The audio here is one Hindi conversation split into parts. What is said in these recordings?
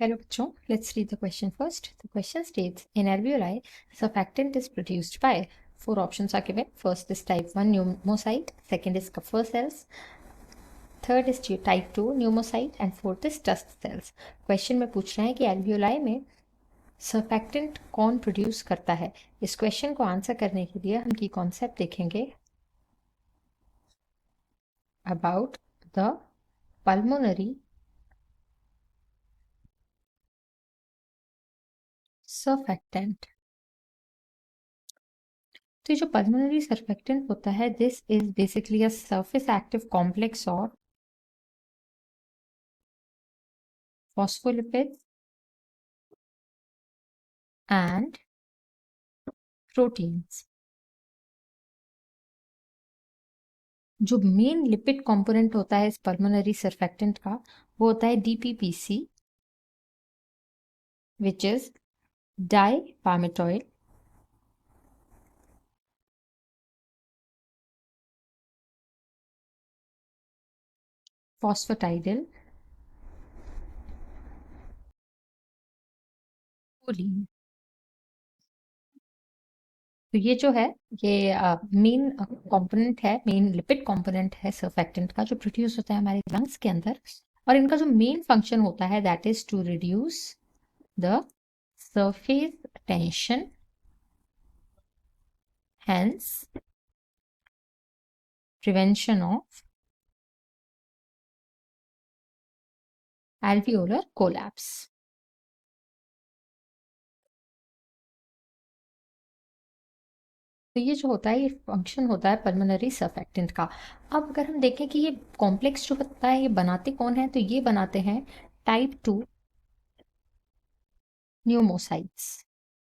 Hello बच्चों, let's read the question first. The question states, in alveoli, surfactant is produced by, four options are given. First is type 1 pneumocyte, second is Kupffer cells, third is type 2 pneumocyte and fourth is dust cells. Question में पूछ रहे हैं कि alveoli में surfactant कौन प्रोड्यूस करता है. इस क्वेश्चन को आंसर करने के लिए हम की कॉन्सेप्ट देखेंगे about the pulmonary surfactant. तो जो पल्मोनरी सर्फेक्टेंट होता है, this is basically a surface active complex of phospholipids and proteins. जो मेन लिपिड कंपोनेंट होता है इस पल्मोनरी सर्फेक्टेंट का, वो होता है डीपीपीसी, विच इज डाइपामेटॉइल फॉस्फेटाइडिल कोलिन. तो ये जो है, ये मेन कंपोनेंट है, मेन लिपिड कंपोनेंट है सर्फेक्टेंट का, जो प्रोड्यूस होता है हमारे लंग्स के अंदर. और इनका जो मेन फंक्शन होता है, that is to reduce the surface tension, hence prevention of alveolar collapse. तो ये जो होता है, ये फंक्शन होता है पल्मोनरी सर्फेक्टेंट का. अब अगर हम देखें कि ये कॉम्प्लेक्स जो होता है, ये बनाते कौन है, तो ये बनाते हैं टाइप 2 न्यूमोसाइट्स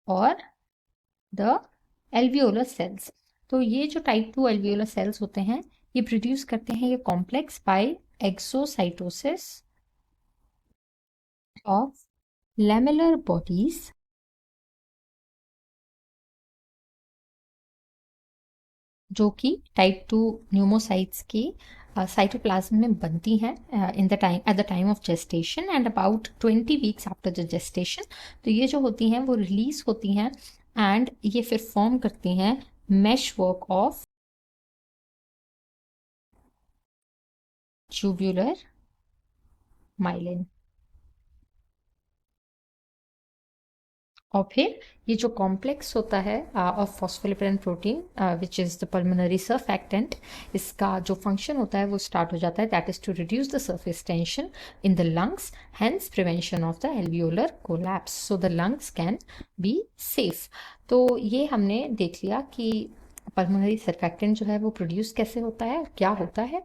और द एल्वियोलर सेल्स. तो ये जो टाइप 2 एल्वियोलर सेल्स होते हैं, ये प्रोड्यूस करते हैं ये complex by exocytosis of lamellar bodies जो कि टाइप 2 न्यूमोसाइट्स की साइटोप्लाज्म में बनती हैं in the time at the time of gestation and about 20 weeks after the gestation. तो ये जो होती हैं वो रिलीज होती हैं एंड ये फिर फॉर्म करती हैं mesh work of tubular myelin. और फिर ये जो कॉम्प्लेक्स होता है of phospholipid and protein which is the pulmonary surfactant, इसका जो फंक्शन होता है वो स्टार्ट हो जाता है, that is to reduce the surface tension in the lungs, hence prevention of the alveolar collapse, so the lungs can be safe. तो ये हमने देख लिया कि पल्मोनरी सर्फेक्टेंट जो है वो प्रोड्यूस कैसे होता है, क्या होता है.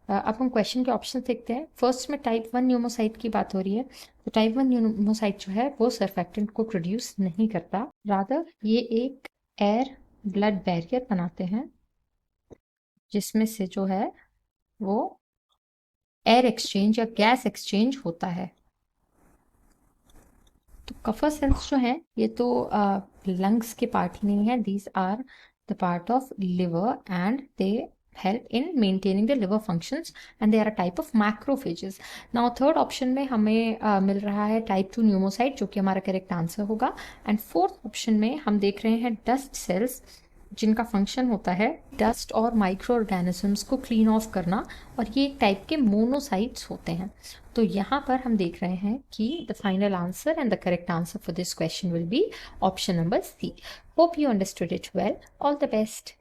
अब हम क्वेश्चन के ऑप्शन देखते हैं. फर्स्ट में टाइप 1 न्यूमोसाइट की बात हो रही है. तो टाइप 1 न्यूमोसाइट जो है वो सर्फेक्टेंट को प्रोड्यूस नहीं करता, रादर ये एक एयर ब्लड बैरियर बनाते हैं जिसमें से जो है वो एयर एक्सचेंज या गैस एक्सचेंज होता है. तो कफर सेल्स जो है ये तो लंग्स के पार्ट ही नहीं है, these are the part of liver and they help in maintaining the liver functions and they are a type of macrophages. Now third option में हमें मिल रहा है type 2 pneumocyte, जो कि हमारा करेक्ट आंसर होगा. एंड फोर्थ ऑप्शन में हम देख रहे हैं डस्ट सेल्स, जिनका फंक्शन होता है डस्ट और माइक्रो ऑर्गेनिजम्स को क्लीन ऑफ करना, और ये एक टाइप के मोनोसाइट्स होते हैं. तो यहाँ पर हम देख रहे हैं कि the final answer and the correct answer for this question will be option number C. Hope you understood it well. All the best.